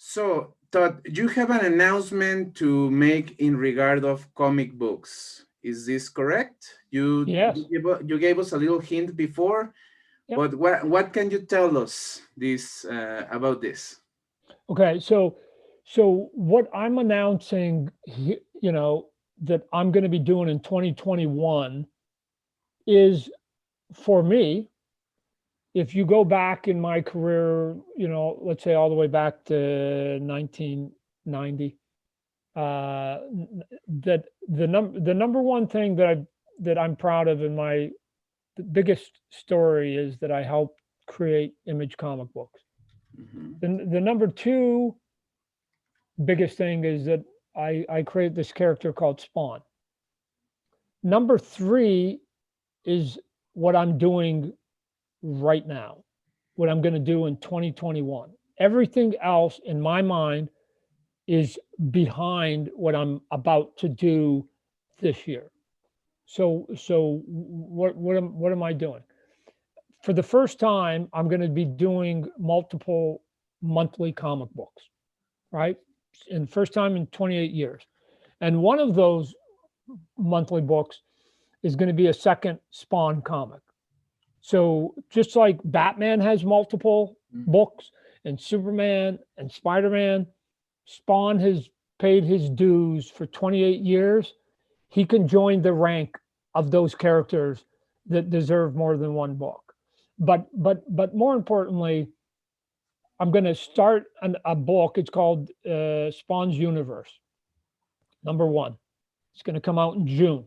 So, Todd, you have an announcement to make in regard of comic books. Is this correct? Yes. You gave us a little hint before, Yep. but what can you tell us this about this? Okay. So what I'm announcing, that I'm going to be doing in 2021 is, for me, if you go back in my career, let's say all the way back to 1990, that the number one thing that I'm proud of in my the biggest story is that I helped create Image comic books. Mhm. The number two biggest thing is that I created this character called Spawn. Number three is what I'm doing right now, what I'm going to do in 2021. Everything else in my mind is behind what I'm about to do this year. So what am I doing? For the first time, I'm going to be doing multiple monthly comic books, right? And first time in 28 years. And one of those monthly books is going to be a second Spawn comic. So just like Batman has multiple Mhm. books and Superman and Spider-Man, Spawn has paid his dues for 28 years. He can join the rank of those characters that deserve more than one book. But more importantly, I'm going to start a book. It's called Spawn's Universe. Number one, it's going to come out in June,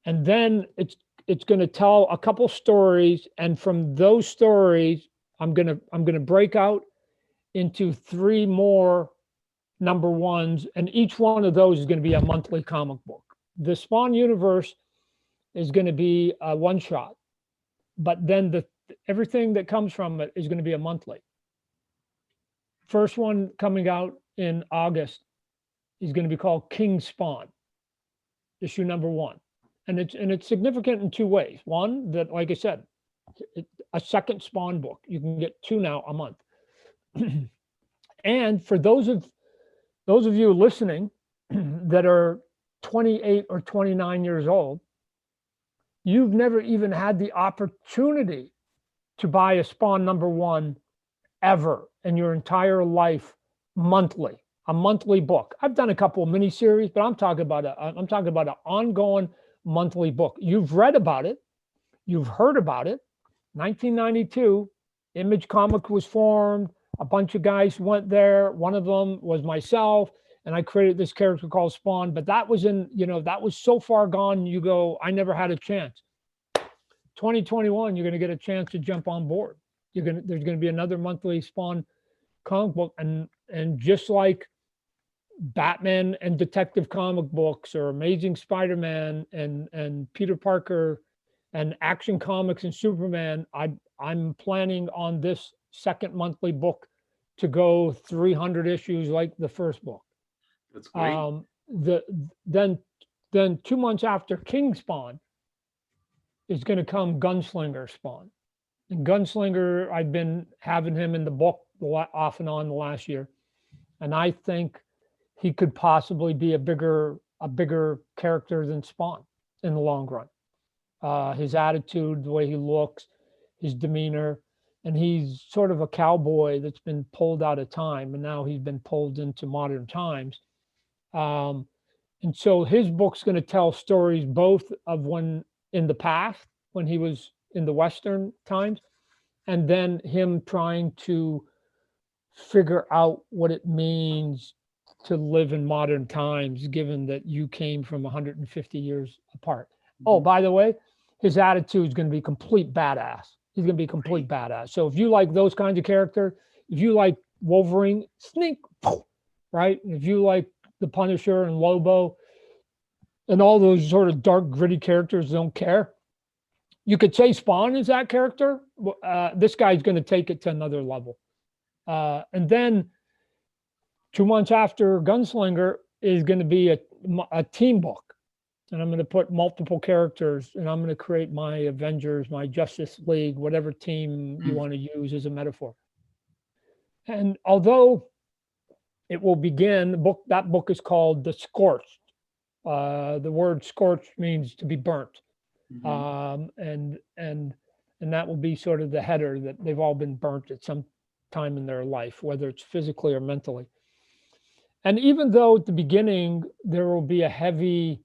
and then it's going to tell a couple stories, and from those stories, I'm gonna break out into three more number ones, and each one of those is going to be a monthly comic book. The Spawn Universe is going to be a one shot, but then everything that comes from it is going to be a monthly. First one coming out in August is going to be called King Spawn, issue number one, and it's significant in two ways. One, that, like I said, a second Spawn book. You can get two now a month. And for those of you listening that are 28 or 29 years old, you've never even had the opportunity to buy a Spawn number one ever in your entire life, monthly, a monthly book. I've done a couple of miniseries, but I'm talking about an ongoing monthly book. You've read about it, you've heard about it. 1992, Image Comic was formed. A bunch of guys went there. One of them was myself, and I created this character called Spawn. But that was so far gone. You go, I never had a chance. 2021, you're going to get a chance to jump on board. There's going to be another monthly Spawn comic book, and just like Batman and Detective comic books, or Amazing Spider-Man and Peter Parker and Action Comics and Superman, I'm planning on this second monthly book to go 300 issues like the first book. That's great. The then 2 months after King Spawn is going to come Gunslinger Spawn. And Gunslinger, I've been having him in the book off and on the last year, and I think he could possibly be a bigger character than Spawn in the long run. His attitude, the way he looks, his demeanor, and he's sort of a cowboy that's been pulled out of time, and now he's been pulled into modern times. Um, and so his book's going to tell stories both of when in the past, when he was in the Western times, and then him trying to figure out what it means to live in modern times, given that you came from 150 years apart. Oh, Mhm. by the way, his attitude is going to be complete badass. He's going to be complete Great. badass. So if you like those kinds of character, if you like Wolverine, sneak, right? If you like the Punisher and Lobo and all those sort of dark, gritty characters don't care, you could say Spawn is that character. This guy's going to take it to another level. And then 2 months after Gunslinger is going to be a team book. And I'm going to put multiple characters, and I'm going to create my Avengers, my Justice League, whatever team you Mm. want to use as a metaphor. And although it will begin. That book is called The Scorched. The word scorched means to be burnt. Mhm. Um, and and and that will be sort of the header, that they've all been burnt at some time in their life, whether it's physically or mentally. And even though at the beginning there will be a heavy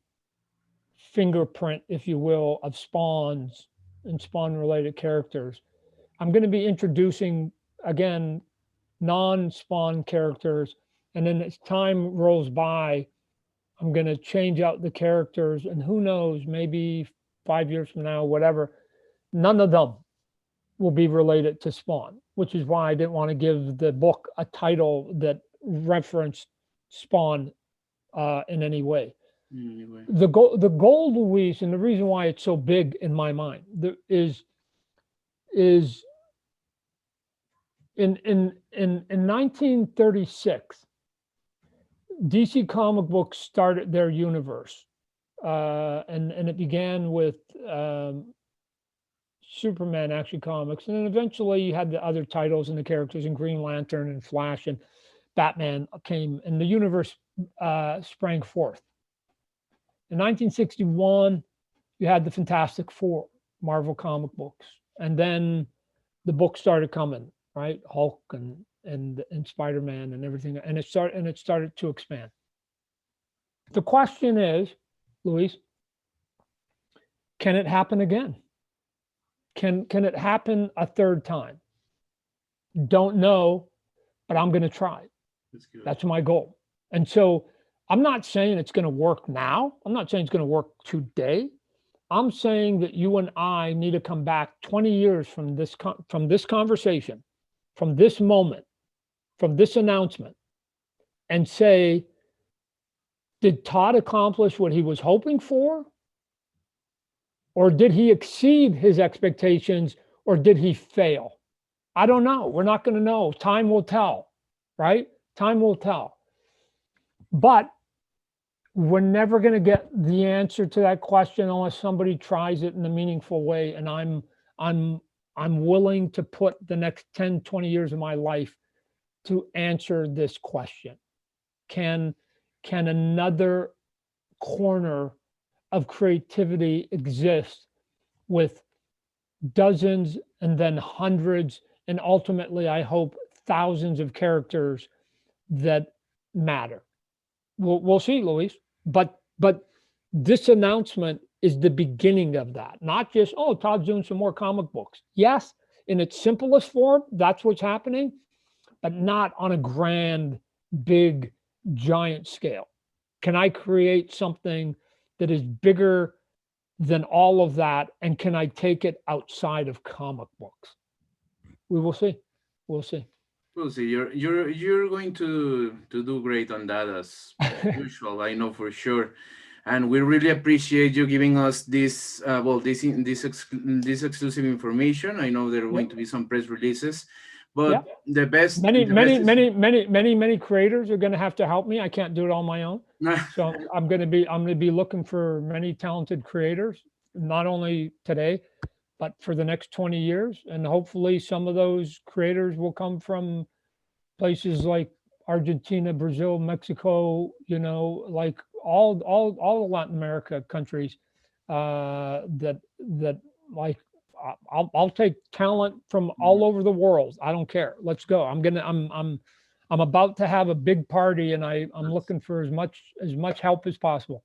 fingerprint, if you will, of spawns and spawn related characters, I'm going to be introducing again non-spawn characters, and then as time rolls by, I'm going to change out the characters, and who knows, maybe 5 years from now, whatever, none of them will be related to Spawn, which is why I didn't want to give the book a title that referenced Spawn in any way. Anyway. The goal, Luis, and the reason why it's so big in my mind is in 1936, DC comic books started their universe, and it began with Superman Action Comics, and then eventually you had the other titles and the characters, and Green Lantern and Flash and Batman came, and the universe sprang forth. In 1961, you had the Fantastic Four, Marvel comic books, and then the books started coming, right? Hulk and Spider Man and everything, and it started to expand. The question is, Luis, can it happen again? Can it happen a third time? Don't know, but I'm going to try. That's good. That's my goal. And so I'm not saying it's going to work now. I'm not saying it's going to work today. I'm saying that you and I need to come back 20 years from this conversation, from this moment, from this announcement, and say, did Todd accomplish what he was hoping for? Or did he exceed his expectations, or did he fail? I don't know. We're not going to know. Time will tell, right? Time will tell. But we're never going to get the answer to that question unless somebody tries it in a meaningful way. And I'm willing to put the next 10, 20 years of my life to answer this question. Can another corner of creativity exist with dozens and then hundreds and ultimately, I hope, thousands of characters that matter? We'll see, Luis. But this announcement is the beginning of that. Not just, oh, Todd's doing some more comic books. Yes, in its simplest form, that's what's happening, but not on a grand, big, giant scale. Can I create something that is bigger than all of that, and can I take it outside of comic books? We will see. We'll see. We'll see. You're going to do great on that as usual. I know for sure, and we really appreciate you giving us this this exclusive information. I know there are going Yep. to be some press releases, but Yep. the best Many, the best many, is many, many, many, many creators are going to have to help me. I can't do it on my own. So I'm going to be looking for many talented creators, not only today, but for the next 20 years. And hopefully some of those creators will come from places like Argentina, Brazil, Mexico, like all the Latin America countries, that like, I'll take talent from all over the world. I don't care. Let's go. I'm about to have a big party, and I'm looking for as much help as possible.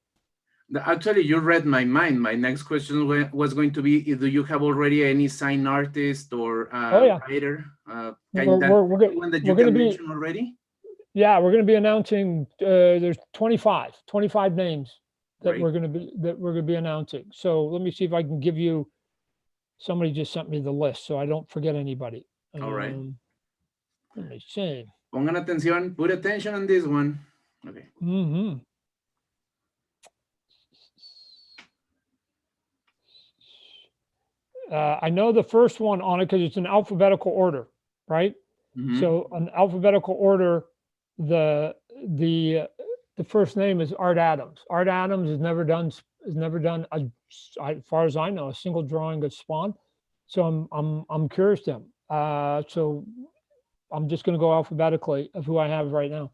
Actually, you read my mind. My next question was going to be: do you have already any sign artist or Oh yeah, writer? Can we're that we're we're gonna one that you we're gonna can be mention already? yeah we're gonna be announcing. There's 25 names that Great. we're gonna be announcing. So let me see if I can give you. Somebody just sent me the list, so I don't forget anybody. All right. Let me see. Pongan atención. Put attention on this one. Okay. Hmm. I know the first one on it because it's in alphabetical order, right? Mm-hmm. So an alphabetical order, the the the first name is Art Adams. Art Adams has never done as far as I know, a single drawing of Spawn. So I'm curious to him. So I'm just going to go alphabetically of who I have right now.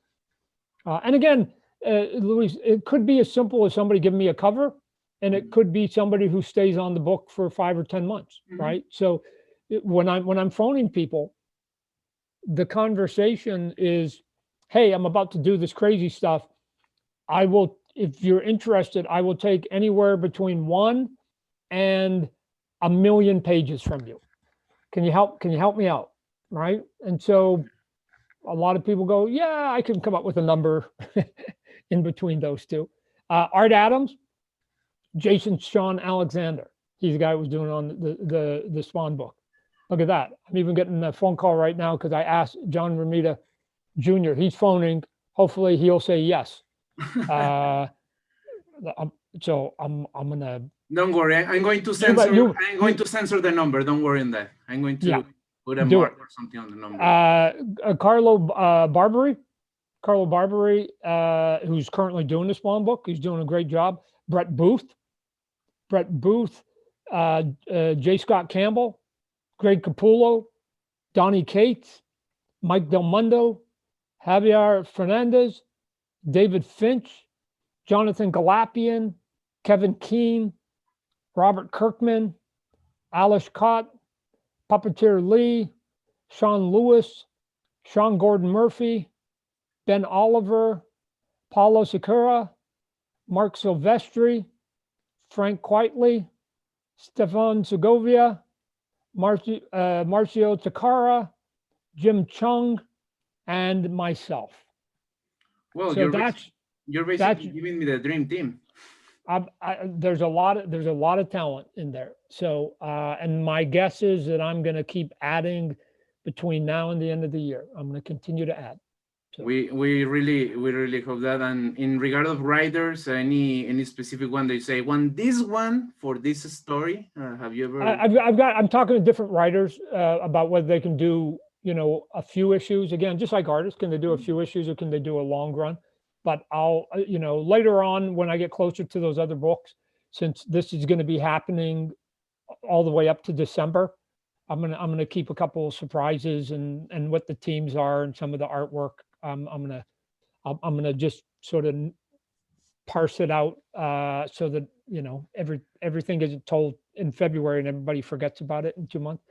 And again, Luis, it could be as simple as somebody giving me a cover, and it could be somebody who stays on the book for 5 or 10 months, Mhm. right? So when I'm phoning people, the conversation is, "Hey, I'm about to do this crazy stuff. I will, if you're interested, I will take anywhere between 1 and 1 million pages from you. Can you help? Can you help me out?" Right? And so a lot of people go, "Yeah, I can come up with a number in between those two." Art Adams, Jason Sean Alexander. He's the guy who was doing on the Spawn book. Look at that. I'm even getting a phone call right now because I asked John Romita Jr. He's phoning. Hopefully he'll say yes. Uh, so I'm gonna Don't worry, I'm going to you censor. but I'm going to censor the number. Don't worry on that. I'm going yeah, to put a do it. mark or something on the number. Carlo Barbary, who's currently doing the Spawn book. He's doing a great job. Brett Booth, J. Scott Campbell, Greg Capullo, Donnie Cates, Mike Del Mundo, Javier Fernandez, David Finch, Jonathan Galapian, Kevin Keene, Robert Kirkman, Alice Cott, Puppeteer Lee, Sean Lewis, Sean Gordon Murphy, Ben Oliver, Paulo Sakura, Mark Silvestri, Frank Quitely, Stefan Segovia, Marcio Takara, Jim Chung, and myself. Well, So you're that's basically giving me the dream team. there's a lot of talent in there. So and my guess is that I'm going to keep adding between now and the end of the year. I'm going to continue to add. So We really hope that. And in regard of writers, any specific one that you say, "Want this one for this story"? Have you ever? I'm talking to different writers about whether they can do, a few issues. Again, just like artists, can they do a few issues or can they do a long run? But I'll, later on when I get closer to those other books, since this is going to be happening all the way up to December, I'm gonna keep a couple of surprises and what the teams are and some of the artwork. I'm gonna just sort of parse it out so that everything isn't told in February and everybody forgets about it in 2 months.